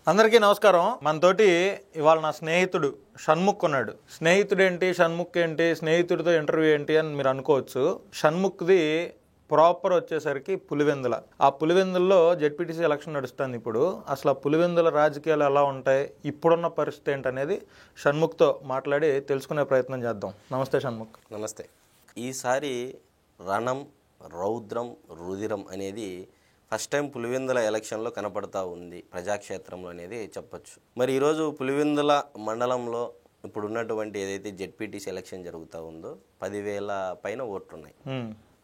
అందరికీ నమస్కారం. మనతోటి ఇవాళ నా స్నేహితుడు షణ్ముఖ్ ఉన్నాడు. స్నేహితుడు ఏంటి, షణ్ముఖ్ ఏంటి, స్నేహితుడితో ఇంటర్వ్యూ ఏంటి అని మీరు అనుకోవచ్చు. షణ్ముఖ్ది ప్రాపర్ వచ్చేసరికి పులివెందుల. ఆ పులివెందుల్లో జెడ్పీటీసీ ఎలక్షన్ నడుస్తుంది ఇప్పుడు. అసలు ఆ పులివెందుల రాజకీయాలు ఎలా ఉంటాయి, ఇప్పుడున్న పరిస్థితి ఏంటనేది షణ్ముఖ్తో మాట్లాడి తెలుసుకునే ప్రయత్నం చేద్దాం. నమస్తే షణ్ముఖ్. నమస్తే. ఈసారి రణం, రౌద్రం, రుధిరం అనేది ఫస్ట్ టైం పులివెందుల ఎలక్షన్లో కనపడతా ఉంది ప్రజాక్షేత్రంలో అనేది చెప్పచ్చు. మరి ఈరోజు పులివెందుల మండలంలో ఇప్పుడు ఉన్నటువంటి ఏదైతే జెడ్పీటీసీ ఎలక్షన్ జరుగుతూ ఉందో 10,000 పైన ఓట్లు ఉన్నాయి.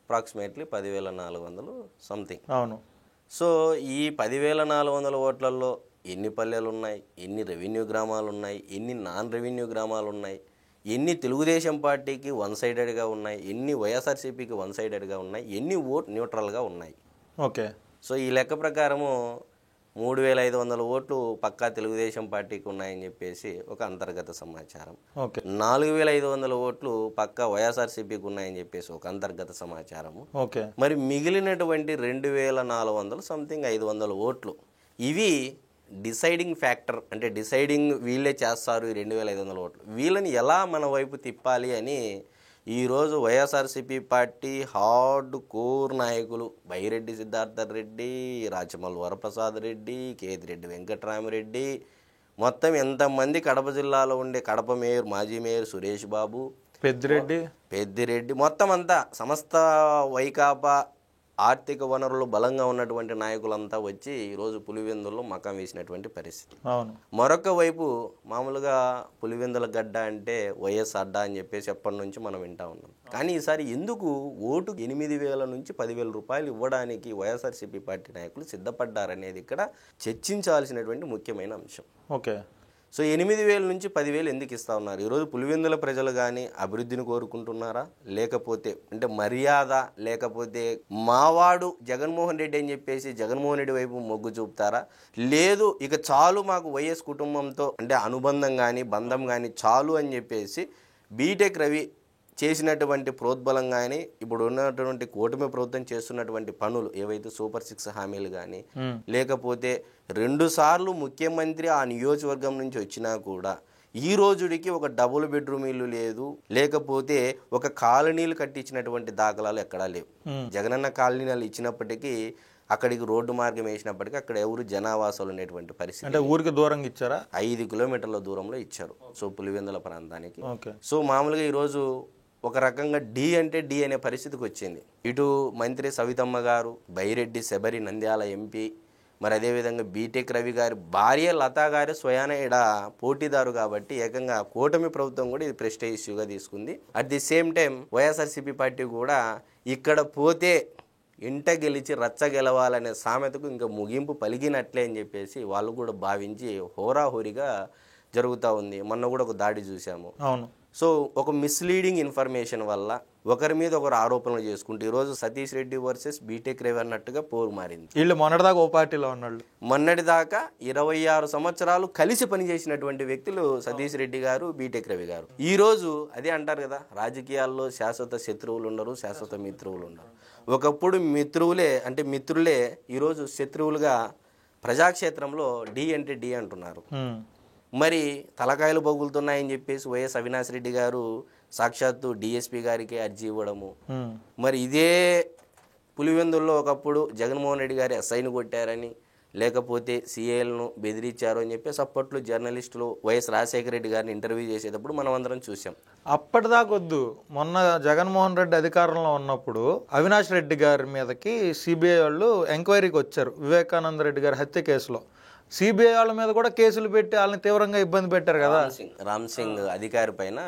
Approximately 10,400 something. అవును. సో ఈ 10,400 ఓట్లలో ఎన్ని పల్లెలు ఉన్నాయి, ఎన్ని రెవెన్యూ గ్రామాలు ఉన్నాయి, ఎన్ని నాన్ రెవెన్యూ గ్రామాలు ఉన్నాయి, ఎన్ని తెలుగుదేశం పార్టీకి వన్ సైడెడ్గా ఉన్నాయి, ఎన్ని వైఎస్ఆర్సీపీకి వన్ సైడెడ్గా ఉన్నాయి, ఎన్ని ఓట్ న్యూట్రల్గా ఉన్నాయి. ఓకే. సో ఈ లెక్క ప్రకారము 3,500 ఓట్లు పక్కా తెలుగుదేశం పార్టీకి ఉన్నాయని చెప్పేసి ఒక అంతర్గత సమాచారం. 4,500 ఓట్లు పక్కా వైఎస్ఆర్సీపీకి ఉన్నాయని చెప్పేసి ఒక అంతర్గత సమాచారము. మరి మిగిలినటువంటి 2,400 సంథింగ్ 500 ఓట్లు ఇవి డిసైడింగ్ ఫ్యాక్టర్, అంటే డిసైడింగ్ వీళ్ళే చేస్తారు. ఈ 2,500 ఓట్లు వీళ్ళని ఎలా మన వైపు తిప్పాలి అని ఈరోజు వైఎస్ఆర్సీపీ పార్టీ హార్డ్ కోర్ నాయకులు బైరెడ్డి సిద్ధార్థ రెడ్డి, రాచమల్లు వరప్రసాద్ రెడ్డి, కేతిరెడ్డి వెంకటరామిరెడ్డి, మొత్తం ఎంతమంది కడప జిల్లాలో ఉండే కడప మేయర్, మాజీ మేయర్ సురేష్ బాబు, పెద్దిరెడ్డి మొత్తం అంతా సమస్త వైకాపా ఆర్థిక వనరులు బలంగా ఉన్నటువంటి నాయకులంతా వచ్చి ఈరోజు పులివెందుల్లో మకం వేసినటువంటి పరిస్థితి. మరొక వైపు మామూలుగా పులివెందుల గడ్డ అంటే వైఎస్ అడ్డా అని చెప్పేసి ఎప్పటి నుంచి మనం వింటా ఉన్నాం. కానీ ఈసారి ఎందుకు ఓటు 8,000 నుంచి 10,000 రూపాయలు ఇవ్వడానికి వైఎస్ఆర్సీపీ పార్టీ నాయకులు సిద్ధపడ్డారనేది ఇక్కడ చర్చించాల్సినటువంటి ముఖ్యమైన అంశం. సో 8,000 నుంచి 10,000 ఎందుకు ఇస్తా ఉన్నారు? ఈరోజు పులివెందుల ప్రజలు కానీ అభివృద్ధిని కోరుకుంటున్నారా, లేకపోతే అంటే మర్యాద, లేకపోతే మావాడు జగన్మోహన్ రెడ్డి అని చెప్పేసి జగన్మోహన్ రెడ్డి వైపు మొగ్గు చూపుతారా, లేదు ఇక చాలు మాకు వైఎస్ కుటుంబంతో అంటే అనుబంధం కానీ బంధం కానీ చాలు అని చెప్పేసి బీటెక్ రవి చేసినటువంటి ప్రోద్బలం కానీ ఇప్పుడు ఉన్నటువంటి కూటమి ప్రభుత్వం చేస్తున్నటువంటి పనులు ఏవైతే సూపర్ 6 హామీలు కానీ, లేకపోతే 2 సార్లు ముఖ్యమంత్రి ఆ నియోజకవర్గం నుంచి వచ్చినా కూడా ఈ రోజుడికి ఒక డబుల్ బెడ్రూమ్ ఇల్లు లేదు, లేకపోతే ఒక కాలనీలు కట్టించినటువంటి దాఖలాలు ఎక్కడా లేవు. జగనన్న కాలనీలు ఇచ్చినప్పటికీ అక్కడికి రోడ్డు మార్గం వేసినప్పటికీ అక్కడ ఎవరు జనావాసాలు ఉండేటువంటి పరిస్థితి. అంటే ఊరికి దూరంగా ఇచ్చారా? 5 కిలోమీటర్ల దూరంలో ఇచ్చారు. సో పులివెందుల ప్రాంతానికి. సో మామూలుగా ఈరోజు ఒక రకంగా డి అంటే డి అనే పరిస్థితికి వచ్చింది. ఇటు మంత్రి సవితమ్మ గారు, బైరెడ్డి శబరి నంద్యాల ఎంపీ, మరి అదేవిధంగా బీటెక్ రవి గారి భార్య లతా గారు స్వయాన ఇక్కడ పోటీదారు కాబట్టి ఏకంగా కూటమి ప్రభుత్వం కూడా ఇది ప్రెస్టేజ్ ఇష్యూగా తీసుకుంది. At the same time YSRCP party కూడా ఇక్కడ పోతే ఇంట గెలిచి రచ్చ గెలవాలనే సామెతకు ఇంకా ముగింపు పలిగినట్లే అని చెప్పేసి వాళ్ళు కూడా భావించి హోరాహోరీగా జరుగుతూ ఉంది. మొన్న కూడా ఒక దాడి చూసాము. సో ఒక మిస్లీడింగ్ ఇన్ఫర్మేషన్ వల్ల ఒకరి మీద ఒకరు ఆరోపణలు చేసుకుంటూ ఈరోజు సతీష్ రెడ్డి వర్సెస్ బీటెక్ రవి అన్నట్టుగా పోరు మారింది. వీళ్ళు మొన్నటిదాకా ఓ పార్టీలో ఉన్నాళ్ళు. మొన్నటిదాకా 26 సంవత్సరాలు కలిసి పనిచేసినటువంటి వ్యక్తులు సతీష్ రెడ్డి గారు, బీటెక్ రవి గారు. ఈరోజు అదే అంటారు కదా, రాజకీయాల్లో శాశ్వత శత్రువులు ఉండరు, శాశ్వత మిత్రువులు ఉండరు. ఒకప్పుడు మిత్రువులే అంటే మిత్రులే ఈరోజు శత్రువులుగా ప్రజాక్షేత్రంలో డి అంటే డి అంటున్నారు. మరి తలకాయలు పగులుతున్నాయని చెప్పేసి వైఎస్ అవినాష్ రెడ్డి గారు సాక్షాత్తు డిఎస్పీ గారికి అర్జీ ఇవ్వడము. మరి ఇదే పులివెందుల్లో ఒకప్పుడు జగన్మోహన్ రెడ్డి గారి ఎస్ఐని కొట్టారని, లేకపోతే సిఐలను బెదిరించారు అని చెప్పేసి అప్పట్లో జర్నలిస్టులు వైఎస్ రాజశేఖర రెడ్డి గారిని ఇంటర్వ్యూ చేసేటప్పుడు మనం అందరం చూసాం. అప్పటిదాకొద్దు, మొన్న జగన్మోహన్ రెడ్డి అధికారంలో ఉన్నప్పుడు అవినాష్ రెడ్డి గారి మీదకి సిబిఐ వాళ్ళు ఎంక్వైరీకి వచ్చారు వివేకానంద రెడ్డి గారి హత్య కేసులో. సిబిఐ వాళ్ళ మీద కూడా కేసులు పెట్టి వాళ్ళని తీవ్రంగా ఇబ్బంది పెట్టారు కదా. రామ్ సింగ్ అధికారి పైన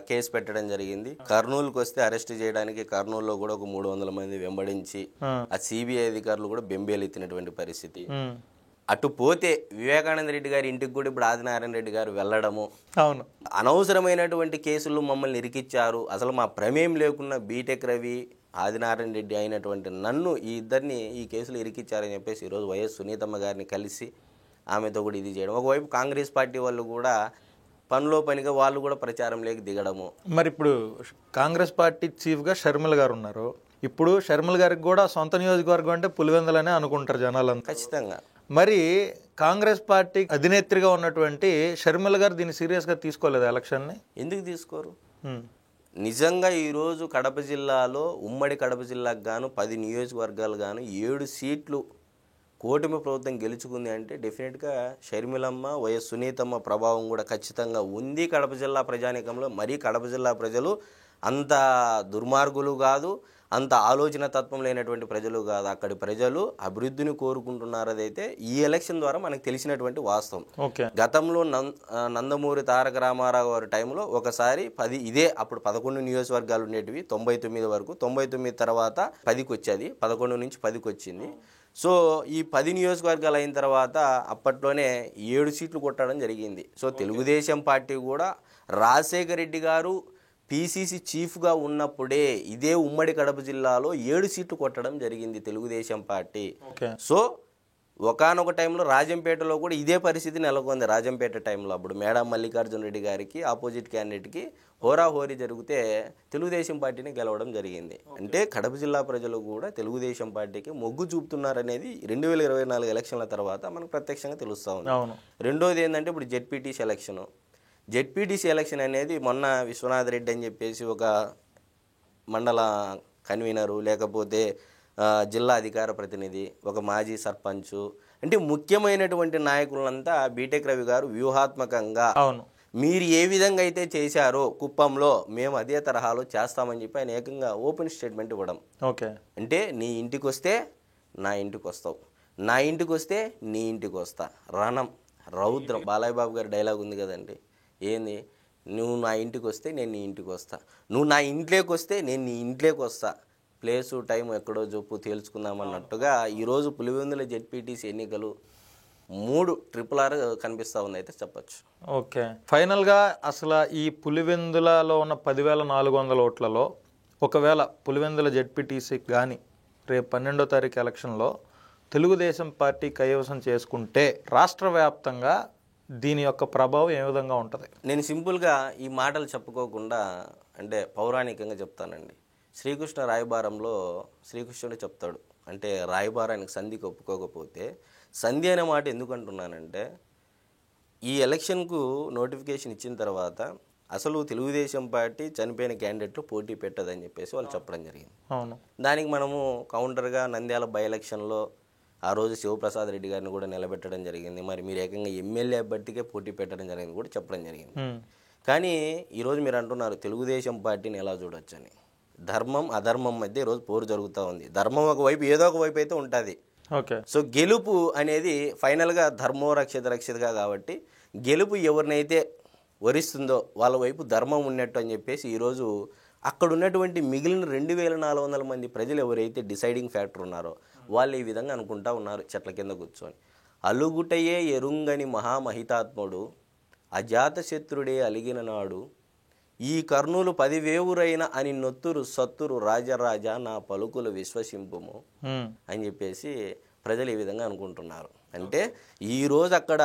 కేసు పెట్టడం జరిగింది. కర్నూలుకి వస్తే అరెస్ట్ చేయడానికి కర్నూలులో కూడా ఒక 300 మంది వెంబడించి ఆ సిబిఐ అధికారులు కూడా బెంబేలు ఎత్తినటువంటి పరిస్థితి. అటు పోతే వివేకానంద రెడ్డి గారి ఇంటికి కూడా ఇప్పుడు ఆదినారాయణ రెడ్డి గారు వెళ్ళడము, అనవసరమైనటువంటి కేసులు మమ్మల్ని ఇరికిచ్చారు, అసలు మా ప్రమేయం లేకున్నా బీటెక్ రవి, ఆదినారాయణ రెడ్డి అయినటువంటి నన్ను ఈ ఇద్దరిని ఈ కేసులు ఇరికిచ్చారని చెప్పేసి ఈరోజు వైఎస్ సునీతమ్మ గారిని కలిసి ఆమెతో కూడా ఇది చేయడం. ఒకవైపు కాంగ్రెస్ పార్టీ వాళ్ళు కూడా పనిలో పనిగా వాళ్ళు కూడా ప్రచారంలోకి దిగడము. మరి ఇప్పుడు కాంగ్రెస్ పార్టీ చీఫ్గా షర్మిల గారు ఉన్నారు. ఇప్పుడు షర్మిల గారికి కూడా సొంత నియోజకవర్గం అంటే పులివెందులనే అనుకుంటారు జనాలంతా. ఖచ్చితంగా. మరి కాంగ్రెస్ పార్టీ అధినేత్రిగా ఉన్నటువంటి షర్మిల గారు దీన్ని సీరియస్గా తీసుకోలేదు ఎలక్షన్ని. ఎందుకు తీసుకోరు? నిజంగా ఈరోజు కడప జిల్లాలో ఉమ్మడి కడప జిల్లాకు గాను 10 నియోజకవర్గాలు గాను 7 సీట్లు కూటమి ప్రభుత్వం గెలుచుకుంది అంటే డెఫినెట్గా షర్మిలమ్మ, వైఎస్ సునీతమ్మ ప్రభావం కూడా ఖచ్చితంగా ఉంది కడప జిల్లా ప్రజానీకంలో. మరీ కడప జిల్లా ప్రజలు అంత దుర్మార్గులు కాదు, అంత ఆలోచన తత్వం లేనటువంటి ప్రజలు కాదు. అక్కడి ప్రజలు అభివృద్ధిని కోరుకుంటున్నారు. అదైతే ఈ ఎలక్షన్ ద్వారా మనకు తెలిసినటువంటి వాస్తవం. గతంలో నందమూరి తారక రామారావు గారి టైంలో ఒకసారి అప్పుడు 11 నియోజకవర్గాలు ఉండేటివి 99 వరకు. 99 తర్వాత 10కి వచ్చేది, 11 నుంచి 10కి వచ్చింది. సో ఈ 10 నియోజకవర్గాలు అయిన తర్వాత అప్పట్లోనే 7 సీట్లు కొట్టడం జరిగింది. సో తెలుగుదేశం పార్టీ కూడా రాజశేఖర రెడ్డి గారు పిసిసి చీఫ్గా ఉన్నప్పుడే ఇదే ఉమ్మడి కడప జిల్లాలో 7 సీట్లు కొట్టడం జరిగింది తెలుగుదేశం పార్టీ. సో ఒకానొక టైంలో రాజంపేటలో కూడా ఇదే పరిస్థితి నెలకొంది. రాజంపేట టైంలో అప్పుడు మేడం మల్లికార్జున రెడ్డి గారికి ఆపోజిట్ క్యాండిడేట్కి హోరాహోరీ జరిగితే తెలుగుదేశం పార్టీని గెలవడం జరిగింది. అంటే కడప జిల్లా ప్రజలు కూడా తెలుగుదేశం పార్టీకి మొగ్గు చూపుతున్నారనేది 2024 ఎలక్షన్ల తర్వాత మనకు ప్రత్యక్షంగా తెలుస్తూ ఉంది. రెండోది ఏంటంటే ఇప్పుడు జెడ్పీటీసీ ఎలక్షన్ అనేది మొన్న విశ్వనాథ్ రెడ్డి అని చెప్పేసి ఒక మండల కన్వీనరు, లేకపోతే జిల్లా అధికార ప్రతినిధి, ఒక మాజీ సర్పంచు, అంటే ముఖ్యమైనటువంటి నాయకులంతా బీటెక్ రవి గారు వ్యూహాత్మకంగా మీరు ఏ విధంగా అయితే చేశారో కుప్పంలో మేము అదే తరహాలో చేస్తామని చెప్పి ఆయన ఏకంగా ఓపెన్ స్టేట్మెంట్ ఇవ్వడం. అంటే నీ ఇంటికి వస్తే నా ఇంటికి వస్తావు, నా ఇంటికి వస్తే నీ ఇంటికి వస్తా, రణం రౌద్రం. బాలయ్య బాబు గారి డైలాగ్ ఉంది కదండి, ఏంది, నువ్వు నా ఇంటికి వస్తే నేను నీ ఇంటికి వస్తా, నువ్వు నా ఇంట్లోకి వస్తే నేను నీ ఇంట్లోకి వస్తా, ప్లేసు టైం ఎక్కడో జొప్పు తేల్చుకుందామన్నట్టుగా ఈరోజు పులివెందుల జెడ్పీటీసీ ఎన్నికలు 3 RRR కనిపిస్తూ ఉంది అయితే చెప్పచ్చు. ఫైనల్గా అసలు ఈ పులివెందులలో ఉన్న 10,400 ఓట్లలో ఒకవేళ పులివెందుల జెడ్పీటీసీకి కానీ రేపు 12వ తారీఖు ఎలక్షన్లో తెలుగుదేశం పార్టీ కైవసం చేసుకుంటే రాష్ట్ర వ్యాప్తంగా దీని యొక్క ప్రభావం ఏ విధంగా ఉంటుంది? నేను సింపుల్గా ఈ మాటలు చెప్పుకోకుండా అంటే పౌరాణికంగా చెప్తానండి. శ్రీకృష్ణ రాయబారంలో శ్రీకృష్ణుడు చెప్తాడు, అంటే రాయబారానికి సంధికి ఒప్పుకోకపోతే, సంధి అనే మాట ఎందుకు అంటున్నానంటే ఈ ఎలక్షన్కు నోటిఫికేషన్ ఇచ్చిన తర్వాత అసలు తెలుగుదేశం పార్టీ చనిపోయిన క్యాండిడేట్లు పోటీ పెట్టదని చెప్పేసి వాళ్ళు చెప్పడం జరిగింది. దానికి మనము కౌంటర్గా నంద్యాల బై ఎలక్షన్లో ఆ రోజు శివప్రసాద్ రెడ్డి గారిని కూడా నిలబెట్టడం జరిగింది. మరి మీరు ఏకంగా ఎమ్మెల్యే అభ్యర్థికే పోటీ పెట్టడం జరిగింది కూడా చెప్పడం జరిగింది. కానీ ఈరోజు మీరు అంటున్నారు తెలుగుదేశం పార్టీని ఎలా చూడొచ్చని. ధర్మం అధర్మం మధ్య ఈరోజు పోరు జరుగుతూ ఉంది. ధర్మం ఒకవైపు ఏదో ఒక వైపు అయితే ఉంటుంది. సో గెలుపు అనేది ఫైనల్గా ధర్మో రక్షితగా కాబట్టి గెలుపు ఎవరినైతే వరిస్తుందో వాళ్ళ వైపు ధర్మం ఉన్నట్టు అని చెప్పేసి ఈరోజు అక్కడ ఉన్నటువంటి మిగిలిన 2,400 మంది ప్రజలు ఎవరైతే డిసైడింగ్ ఫ్యాక్టర్ ఉన్నారో వాళ్ళు ఈ విధంగా అనుకుంటా ఉన్నారు చెట్ల కింద కూర్చొని. అలుగుటయే ఎరుంగని మహామహితాత్ముడు అజాతశత్రుడే అలిగిన నాడు ఈ కర్నూలు 10,000 అని నొత్తురు సత్తురు రాజరాజా నా పలుకులు విశ్వసింపుము అని చెప్పేసి ప్రజలు ఈ విధంగా అనుకుంటున్నారు. అంటే ఈరోజు అక్కడ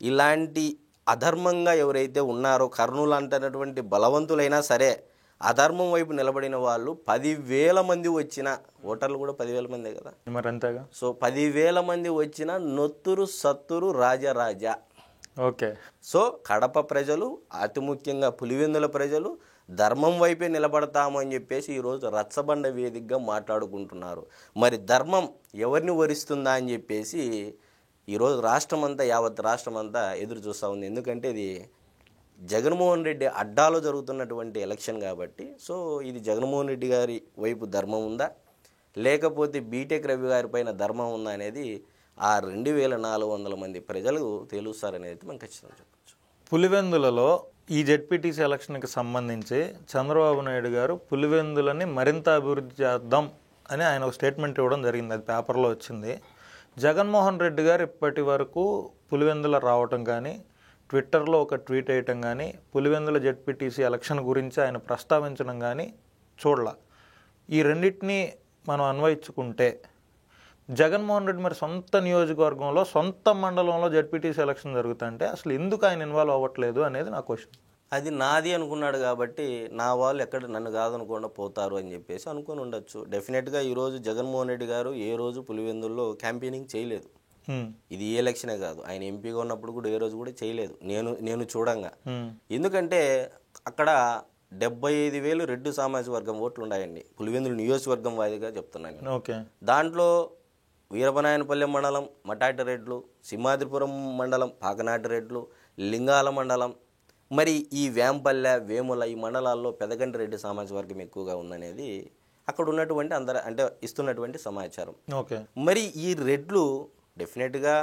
ఇలాంటి అధర్మంగా ఎవరైతే ఉన్నారో కర్నూలు అంటున్నటువంటి బలవంతులైనా సరే అధర్మం వైపు నిలబడిన వాళ్ళు 10,000 మంది వచ్చిన ఓటర్లు కూడా 10,000 మందే కదా మరి అంతేగా. సో 10,000 మంది వచ్చిన నొత్తురు సత్తురు రాజరాజా. సో కడప ప్రజలు అతి ముఖ్యంగా పులివెందుల ప్రజలు ధర్మం వైపే నిలబడతాము అని చెప్పేసి ఈరోజు రచ్చబండ వేదికగా మాట్లాడుకుంటున్నారు. మరి ధర్మం ఎవరిని వరిస్తుందా అని చెప్పేసి ఈరోజు యావత్ రాష్ట్రం అంతా ఎదురు చూస్తూ ఉంది. ఎందుకంటే ఇది జగన్మోహన్ రెడ్డి అడ్డాలో జరుగుతున్నటువంటి ఎలక్షన్ కాబట్టి. సో ఇది జగన్మోహన్ రెడ్డి గారి వైపు ధర్మం ఉందా లేకపోతే బీటెక్ రవి గారి పైన ధర్మం ఉందా అనేది ఆ 2,400 మంది ప్రజలు తేలుస్తారనేది మనం ఖచ్చితంగా చెప్పచ్చు. పులివెందులలో ఈ జెడ్పీటీసీ ఎలక్షన్కి సంబంధించి చంద్రబాబు నాయుడు గారు పులివెందులని మరింత అభివృద్ధి చేద్దాం అని ఆయన ఒక స్టేట్మెంట్ ఇవ్వడం జరిగింది. అది పేపర్లో వచ్చింది. జగన్మోహన్ రెడ్డి గారు ఇప్పటి వరకు పులివెందుల రావటం కానీ ట్విట్టర్లో ఒక ట్వీట్ వేయటం కానీ పులివెందుల జెడ్పీటీసీ ఎలక్షన్ గురించి ఆయన ప్రస్తావించడం కానీ చూడాల. ఈ రెండింటినీ మనం అన్వయించుకుంటే జగన్మోహన్ రెడ్డి మరి సొంత నియోజకవర్గంలో సొంత మండలంలో జెడ్పీటీసీ ఎలక్షన్ జరుగుతుంటే అసలు ఎందుకు ఆయన ఇన్వాల్వ్ అవ్వట్లేదు అనేది నా క్వశ్చన్. అది నాది అనుకున్నాడు కాబట్టి నా వాళ్ళు ఎక్కడ నన్ను కాదనుకుండా పోతారు అని చెప్పేసి అనుకుని ఉండొచ్చు. డెఫినెట్గా ఈరోజు జగన్మోహన్ రెడ్డి గారు ఏ రోజు పులివెందుల్లో క్యాంపెయినింగ్ చేయలేదు. ఇది ఏ ఎలక్షనే కాదు, ఆయన ఎంపీగా ఉన్నప్పుడు కూడా ఏ రోజు కూడా చేయలేదు నేను చూడంగా. ఎందుకంటే అక్కడ 75,000 రెడ్డి సామాజిక వర్గం ఓట్లు ఉన్నాయండి, పులివెందుల నియోజకవర్గం వారీగా చెప్తున్నాను. దాంట్లో వీరపనాయనపల్లె మండలం మటాటి రెడ్లు, సింహాద్రిపురం మండలం పాకనాటి రెడ్లు, లింగాల మండలం, మరి ఈ వేంపల్లె, వేముల ఈ మండలాల్లో పెదగంటి రెడ్డి సామాజిక వర్గం ఎక్కువగా ఉందనేది అక్కడ ఉన్నటువంటి అంటే ఇస్తున్నటువంటి సమాచారం. మరి ఈ రెడ్లు డెఫినెట్గా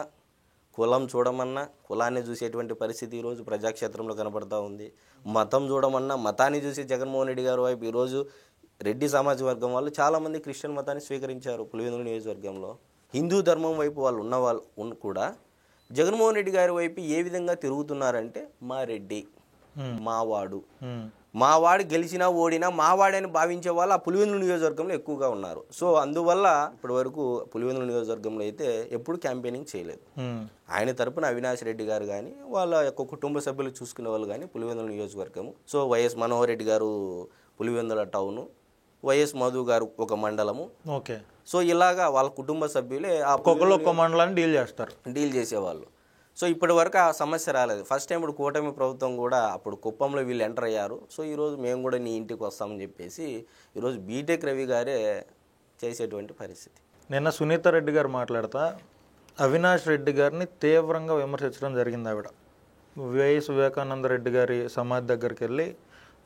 కులం చూడమన్నా కులాన్ని చూసేటువంటి పరిస్థితి ఈరోజు ప్రజాక్షేత్రంలో కనపడతా ఉంది. మతం చూడమన్నా మతాన్ని చూసి జగన్మోహన్ రెడ్డి గారి వైపు ఈరోజు రెడ్డి సామాజిక వర్గం వాళ్ళు చాలామంది క్రిస్టియన్ మతాన్ని స్వీకరించారు. పులివెందుల నియోజకవర్గంలో హిందూ ధర్మం వైపు వాళ్ళు ఉన్న కూడా జగన్మోహన్ రెడ్డి గారి వైపు ఏ విధంగా తిరుగుతున్నారంటే మా రెడ్డి, మావాడు గెలిచినా ఓడినా మావాడని భావించే వాళ్ళు ఆ పులివెందుల నియోజకవర్గంలో ఎక్కువగా ఉన్నారు. సో అందువల్ల ఇప్పటి వరకు పులివెందుల నియోజకవర్గంలో అయితే ఎప్పుడు క్యాంపెయినింగ్ చేయలేదు. ఆయన తరపున అవినాష్ రెడ్డి గారు కానీ వాళ్ళ యొక్క కుటుంబ సభ్యులు చూసుకునే వాళ్ళు కానీ పులివెందుల నియోజకవర్గము. సో వైఎస్ మనోహర్ రెడ్డి గారు పులివెందుల టౌను, వైఎస్ మధు గారు ఒక మండలము. సో ఇలాగా వాళ్ళ కుటుంబ సభ్యులే ఒక్కొక్క మండలాన్ని డీల్ చేసేవాళ్ళు. సో ఇప్పటి వరకు ఆ సమస్య రాలేదు. ఫస్ట్ టైం ఇప్పుడు కూటమి ప్రభుత్వం కూడా అప్పుడు కుప్పంలో వీళ్ళు ఎంటర్ అయ్యారు. సో ఈరోజు మేము కూడా నీ ఇంటికి వస్తామని చెప్పేసి ఈరోజు బీటెక్ రవి గారే చేసేటువంటి పరిస్థితి. నిన్న సునీత రెడ్డి గారు మాట్లాడుతా అవినాష్ రెడ్డి గారిని తీవ్రంగా విమర్శించడం జరిగింది. ఆవిడ వైఎస్ వివేకానంద రెడ్డి గారి సమాధి దగ్గరికి వెళ్ళి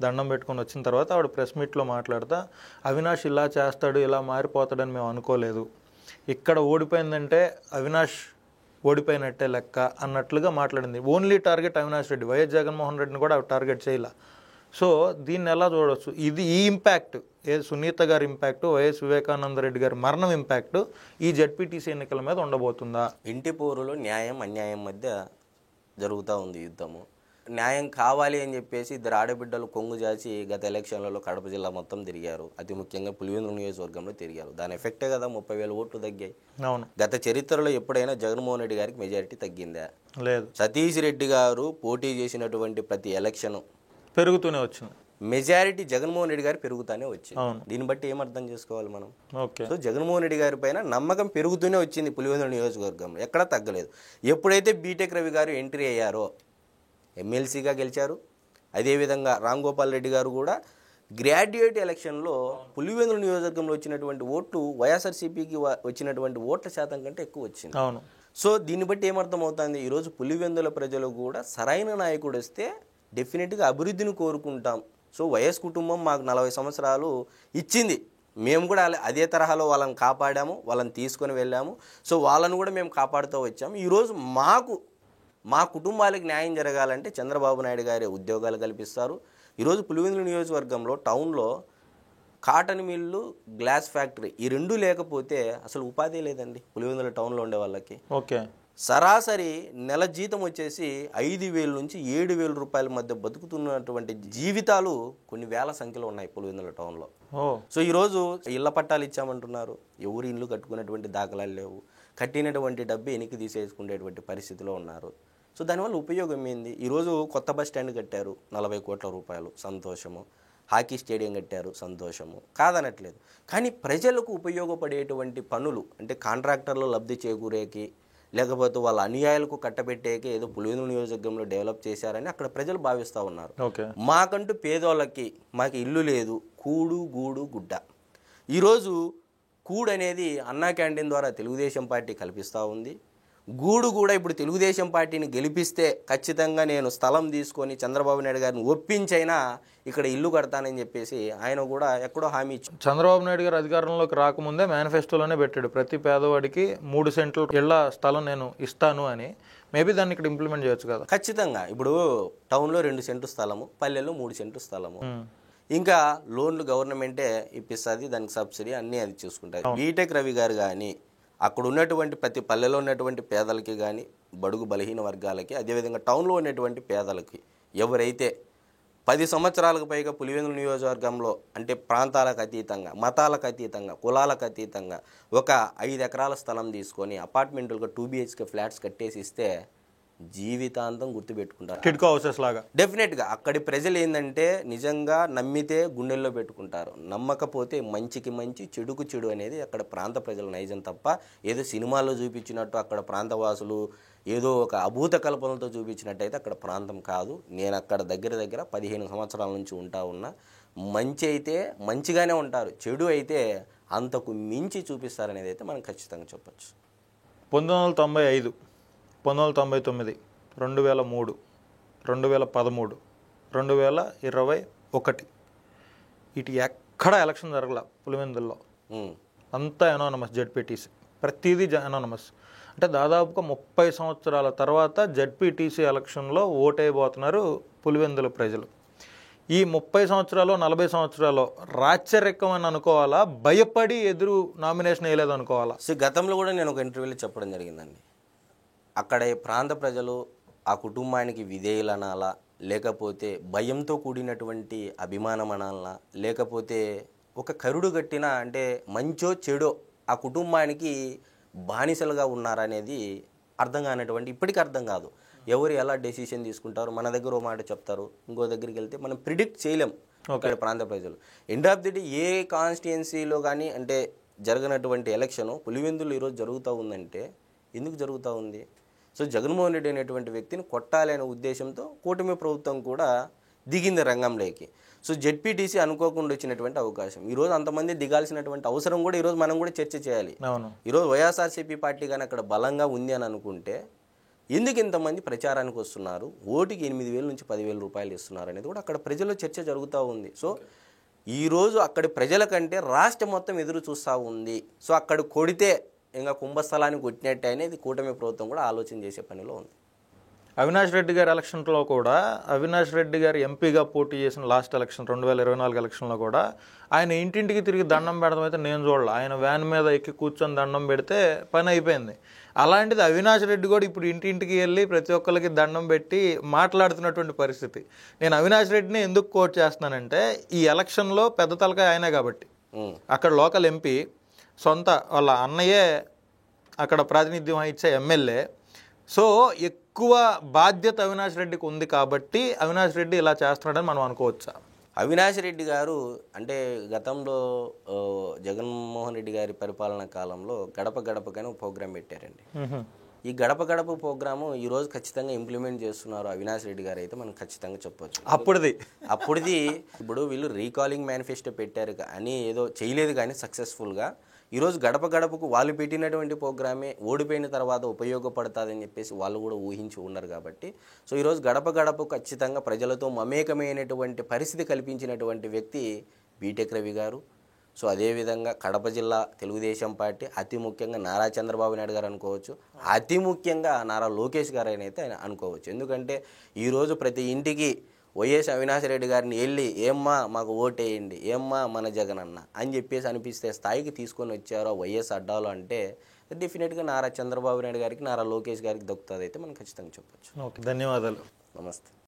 దండం పెట్టుకొని వచ్చిన తర్వాత ఆవిడ ప్రెస్ మీట్లో మాట్లాడుతా అవినాష్ ఇలా చేస్తాడు, ఇలా మారిపోతాడని మేము అనుకోలేదు, ఇక్కడ ఓడిపోయిందంటే అవినాష్ ఓడిపోయినట్టే లెక్క అన్నట్లుగా మాట్లాడింది. Only target Avinash Reddy, YS Jaganmohan రెడ్డిని కూడా టార్గెట్ చేయాల. సో దీన్ని ఎలా చూడవచ్చు? ఈ ఇంపాక్ట్ సునీత గారి ఇంపాక్ట్, వైఎస్ వివేకానంద రెడ్డి గారి మరణం ఇంపాక్ట్ ఈ జెడ్పీటీసీ ఎన్నికల మీద ఉండబోతుందా? ఇంటి పోరులో న్యాయం అన్యాయం మధ్య జరుగుతూ ఉంది యుద్ధము. న్యాయం కావాలి అని చెప్పేసి ఇద్దరు ఆడబిడ్డలు కొంగు జాచి గత ఎలక్షన్లలో కడప జిల్లా మొత్తం తిరిగారు. అతి ముఖ్యంగా పులివెందుల నియోజకవర్గంలో తిరిగారు. దాని ఎఫెక్టే కదా 30,000 ఓట్లు తగ్గాయి. గత చరిత్రలో ఎప్పుడైనా జగన్మోహన్ రెడ్డి గారికి మెజారిటీ తగ్గిందా? లేదు. సతీష్ రెడ్డి గారు పోటీ చేసినటువంటి ప్రతి ఎలక్షన్ పెరుగుతూనే వచ్చింది. మెజారిటీ జగన్మోహన్ రెడ్డి గారు పెరుగుతూనే వచ్చింది. దీన్ని బట్టి ఏం అర్థం చేసుకోవాలి మనం? సో జగన్మోహన్ రెడ్డి గారి పైన నమ్మకం పెరుగుతూనే వచ్చింది పులివెందుల నియోజకవర్గంలో, ఎక్కడా తగ్గలేదు. ఎప్పుడైతే బీటెక్ రవి గారు ఎంట్రీ అయ్యారో ఎమ్మెల్సీగా గెలిచారు. అదేవిధంగా రామ్ గోపాల్ రెడ్డి గారు కూడా గ్రాడ్యుయేట్ ఎలక్షన్లో పులివెందుల నియోజకవర్గంలో వచ్చినటువంటి ఓట్లు వైఎస్ఆర్సీపీకి వచ్చినటువంటి ఓట్ల శాతం కంటే ఎక్కువ వచ్చింది. సో దీన్ని బట్టి ఏమర్థం అవుతుంది? ఈరోజు పులివెందుల ప్రజలు కూడా సరైన నాయకుడు వస్తే డెఫినెట్గా అభివృద్ధిని కోరుకుంటాం. సో వైఎస్ కుటుంబం మాకు 40 సంవత్సరాలు ఇచ్చింది, మేము కూడా అదే తరహాలో వాళ్ళని కాపాడాము, వాళ్ళని తీసుకొని వెళ్ళాము. సో వాళ్ళను కూడా మేము కాపాడుతూ వచ్చాము. ఈరోజు మా కుటుంబాలకు న్యాయం జరగాలంటే చంద్రబాబు నాయుడు గారే ఉద్యోగాలు కల్పిస్తారు. ఈరోజు పులివెందుల నియోజకవర్గంలో టౌన్లో కాటన్ మిల్లు, గ్లాస్ ఫ్యాక్టరీ ఈ రెండు లేకపోతే అసలు ఉపాధి లేదండి పులివెందుల టౌన్లో ఉండే వాళ్ళకి. సరాసరి నెల జీతం వచ్చేసి 5,000 నుంచి 7,000 రూపాయల మధ్య బతుకుతున్నటువంటి జీవితాలు కొన్ని వేల సంఖ్యలో ఉన్నాయి పులివెందుల టౌన్లో. సో ఈరోజు ఇళ్ల పట్టాలు ఇచ్చామంటున్నారు, ఎవరు ఇల్లు కట్టుకునేటువంటి దాఖలాలు లేవు, కట్టినటువంటి డబ్బు వెనక్కి తీసేసుకునేటువంటి పరిస్థితిలో ఉన్నారు. సో దానివల్ల ఉపయోగం ఏంది? ఈరోజు కొత్త బస్ స్టాండ్ కట్టారు 40 కోట్ల రూపాయలు, సంతోషము. హాకీ స్టేడియం కట్టారు, సంతోషము, కాదనట్లేదు. కానీ ప్రజలకు ఉపయోగపడేటువంటి పనులు అంటే కాంట్రాక్టర్లు లబ్ధి చేకూరేకి లేకపోతే వాళ్ళ అనుయాయులకు కట్టబెట్టేకి ఏదో పులివెందుల నియోజకవర్గంలో డెవలప్ చేశారని అక్కడ ప్రజలు భావిస్తూ ఉన్నారు. మాకంటూ పేదోళ్ళకి మాకు ఇల్లు లేదు, కూడు గూడు గుడ్డ. ఈరోజు కూడు అనేది అన్నా క్యాంటీన్ ద్వారా తెలుగుదేశం పార్టీ కల్పిస్తూ ఉంది. గూడు కూడా ఇప్పుడు తెలుగుదేశం పార్టీని గెలిపిస్తే ఖచ్చితంగా నేను స్థలం తీసుకొని చంద్రబాబు నాయుడు గారిని ఒప్పించైనా ఇక్కడ ఇల్లు కడతానని చెప్పేసి ఆయన కూడా ఎక్కడో హామీ ఇచ్చారు. చంద్రబాబు నాయుడు గారు అధికారంలోకి రాకముందే మేనిఫెస్టోలోనే పెట్టాడు ప్రతి పేదవాడికి 3 సెంట్లు ఇళ్ల స్థలం నేను ఇస్తాను అని. మేబీ దాన్ని ఇక్కడ ఇంప్లిమెంట్ చేయొచ్చు కదా? ఖచ్చితంగా. ఇప్పుడు టౌన్లో 2 సెంటు స్థలము, పల్లెల్లో 3 సెంటు స్థలము, ఇంకా లోన్లు గవర్నమెంటే ఇప్పిస్తుంది, దానికి సబ్సిడీ అన్నీ అది చూసుకుంటుంది. బీటెక్ రవి గారు కానీ అక్కడ ఉన్నటువంటి ప్రతి పల్లెలో ఉన్నటువంటి పేదలకి కానీ బడుగు బలహీన వర్గాలకి అదేవిధంగా టౌన్లో ఉన్నటువంటి పేదలకి ఎవరైతే 10 సంవత్సరాలకు పైగా పులివెందుల నియోజకవర్గంలో అంటే ప్రాంతాలకు అతీతంగా, మతాలకు అతీతంగా, కులాలకు అతీతంగా ఒక 5 ఎకరాల స్థలం తీసుకొని అపార్ట్మెంట్లుగా 2 BHK ఫ్లాట్స్ కట్టేసి ఇస్తే జీవితాంతం గుర్తుపెట్టుకుంటారు. టిడ్కో హౌసెస్ లాగా. డెఫినెట్గా అక్కడి ప్రజలు ఏంటంటే నిజంగా నమ్మితే గుండెల్లో పెట్టుకుంటారు, నమ్మకపోతే మంచికి మంచి చెడుకు చెడు అనేది అక్కడ ప్రాంత ప్రజల నైజం తప్ప ఏదో సినిమాల్లో చూపించినట్టు అక్కడ ప్రాంతవాసులు ఏదో ఒక అభూత కల్పనలతో చూపించినట్టయితే అక్కడ ప్రాంతం కాదు. నేను అక్కడ దగ్గర 15 సంవత్సరాల నుంచి ఉన్నా. మంచి అయితే మంచిగానే ఉంటారు, చెడు అయితే అంతకు మించి చూపిస్తారనేది అయితే మనం ఖచ్చితంగా చెప్పచ్చు. 1995, 1999, 2003, 2013, 2021 ఇటు ఎక్కడ ఎలక్షన్ జరగల పులివెందుల్లో. అంతా ఎనానమస్ జెడ్పీటీసీ, ప్రతిదీ ఎనానమస్. అంటే దాదాపుగా 30 సంవత్సరాల తర్వాత జెడ్పీటీసీ ఎలక్షన్లో ఓటైపోతున్నారు పులివెందుల ప్రజలు. ఈ 30 సంవత్సరాలు 40 సంవత్సరాలు రాచరికం అని అనుకోవాలా, భయపడి ఎదురు నామినేషన్ వేయలేదు అనుకోవాలా? సో గతంలో కూడా నేను ఒక ఇంటర్వ్యూలో చెప్పడం జరిగిందండి, అక్కడ ప్రాంత ప్రజలు ఆ కుటుంబానికి విధేయులనాలా, లేకపోతే భయంతో కూడినటువంటి అభిమానం అనాలా, లేకపోతే ఒక కరుడు గట్టిన అంటే మంచో చెడో ఆ కుటుంబానికి బానిసలుగా ఉన్నారనేది అర్థం కానటువంటి, ఇప్పటికీ అర్థం కాదు. ఎవరు ఎలా డెసిషన్ తీసుకుంటారు, మన దగ్గర ఓ మాట చెప్తారు, ఇంకో దగ్గరికి వెళ్తే మనం ప్రిడిక్ట్ చేయలేం ఇక్కడ ప్రాంత ప్రజలు. ఎండ్ ఆఫ్ ది డే ఏ కాన్స్టిట్యుయెన్సీలో కానీ అంటే జరగనటువంటి ఎలక్షను పులివెందులు ఈరోజు జరుగుతూ ఉందంటే ఎందుకు జరుగుతూ ఉంది? సో జగన్మోహన్ రెడ్డి అనేటువంటి వ్యక్తిని కొట్టాలి అనే ఉద్దేశంతో కూటమి ప్రభుత్వం కూడా దిగింది రంగంలోకి. సో జెడ్పీటీసీ అనుకోకుండా వచ్చినటువంటి అవకాశం. ఈరోజు అంతమంది దిగాల్సినటువంటి అవసరం కూడా ఈరోజు మనం కూడా చర్చ చేయాలి. ఈరోజు వైఎస్ఆర్సీపీ పార్టీ కానీ అక్కడ బలంగా ఉంది అని అనుకుంటే ఎందుకు ఇంతమంది ప్రచారానికి వస్తున్నారు, ఓటుకి 8,000 నుంచి 10,000 రూపాయలు ఇస్తున్నారు అనేది కూడా అక్కడ ప్రజల్లో చర్చ జరుగుతూ ఉంది. సో ఈరోజు అక్కడి ప్రజల కంటే రాష్ట్రం మొత్తం ఎదురు చూస్తూ ఉంది. సో అక్కడ కొడితే ఇంకా కుంభస్థలానికి కొట్టినట్టే అనేది కూటమి ప్రభుత్వం కూడా ఆలోచన చేసే పనిలో ఉంది. అవినాష్ రెడ్డి గారి ఎలక్షన్లో కూడా, అవినాష్ రెడ్డి గారు ఎంపీగా పోటీ చేసిన లాస్ట్ ఎలక్షన్ 2024 ఎలక్షన్లో కూడా ఆయన ఇంటింటికి తిరిగి దండం పెడతాం అయితే నేను చూడాలి. ఆయన వ్యాన్ మీద ఎక్కి కూర్చొని దండం పెడితే పని అయిపోయింది. అలాంటిది అవినాష్ రెడ్డి కూడా ఇప్పుడు ఇంటింటికి వెళ్ళి ప్రతి ఒక్కరికి దండం పెట్టి మాట్లాడుతున్నటువంటి పరిస్థితి. నేను అవినాష్ రెడ్డిని ఎందుకు కోట్ చేస్తున్నానంటే ఈ ఎలక్షన్లో పెద్ద తలకాయ ఆయనే కాబట్టి. అక్కడ లోకల్ ఎంపీ, సొంత వాళ్ళ అన్నయ్యే అక్కడ ప్రాతినిధ్యం వహించే ఎమ్మెల్యే. సో ఎక్కువ బాధ్యత అవినాష్ రెడ్డికి ఉంది కాబట్టి అవినాష్ రెడ్డి ఇలా చేస్తున్నాడని మనం అనుకోవచ్చా? అవినాష్ రెడ్డి గారు అంటే గతంలో జగన్మోహన్ రెడ్డి గారి పరిపాలనా కాలంలో గడప గడపకని ఒక ప్రోగ్రాం పెట్టారండి. ఈ గడప గడప ప్రోగ్రాము ఈరోజు ఖచ్చితంగా ఇంప్లిమెంట్ చేస్తున్నారు అవినాష్ రెడ్డి గారు అయితే మనం ఖచ్చితంగా చెప్పొచ్చు. అప్పుడుది ఇప్పుడు వీళ్ళు రీకాలింగ్ మేనిఫెస్టో పెట్టారు కానీ ఏదో చేయలేదు కానీ సక్సెస్ఫుల్గా ఈరోజు గడప గడపకు వాళ్ళు పెట్టినటువంటి ప్రోగ్రామే ఓడిపోయిన తర్వాత ఉపయోగపడుతుందని చెప్పేసి వాళ్ళు కూడా ఊహించి ఉన్నారు కాబట్టి సో ఈరోజు గడప గడపకు ఖచ్చితంగా ప్రజలతో మమేకమైనటువంటి పరిస్థితి కల్పించినటువంటి వ్యక్తి బీటెక్ రవి గారు. సో అదేవిధంగా కడప జిల్లా తెలుగుదేశం పార్టీ, అతి ముఖ్యంగా నారా చంద్రబాబు నాయుడు గారు అనుకోవచ్చు, అతి ముఖ్యంగా నారా లోకేష్ గారు అయితే ఆయన అనుకోవచ్చు. ఎందుకంటే ఈరోజు ప్రతి ఇంటికి వైఎస్ అవినాష్ రెడ్డి గారిని వెళ్ళి ఏమ్మా మాకు ఓటేయండి, ఏమ్మా మన జగన్ అన్న అని చెప్పేసి అనిపిస్తే స్థాయికి తీసుకొని వచ్చారో వైఎస్ అడ్డాలు అంటే డెఫినెట్గా నారా చంద్రబాబు నాయుడు గారికి, నారా లోకేష్ గారికి దక్కుతుంది అయితే మనం ఖచ్చితంగా చెప్పొచ్చు. ఓకే, ధన్యవాదాలు. నమస్తే.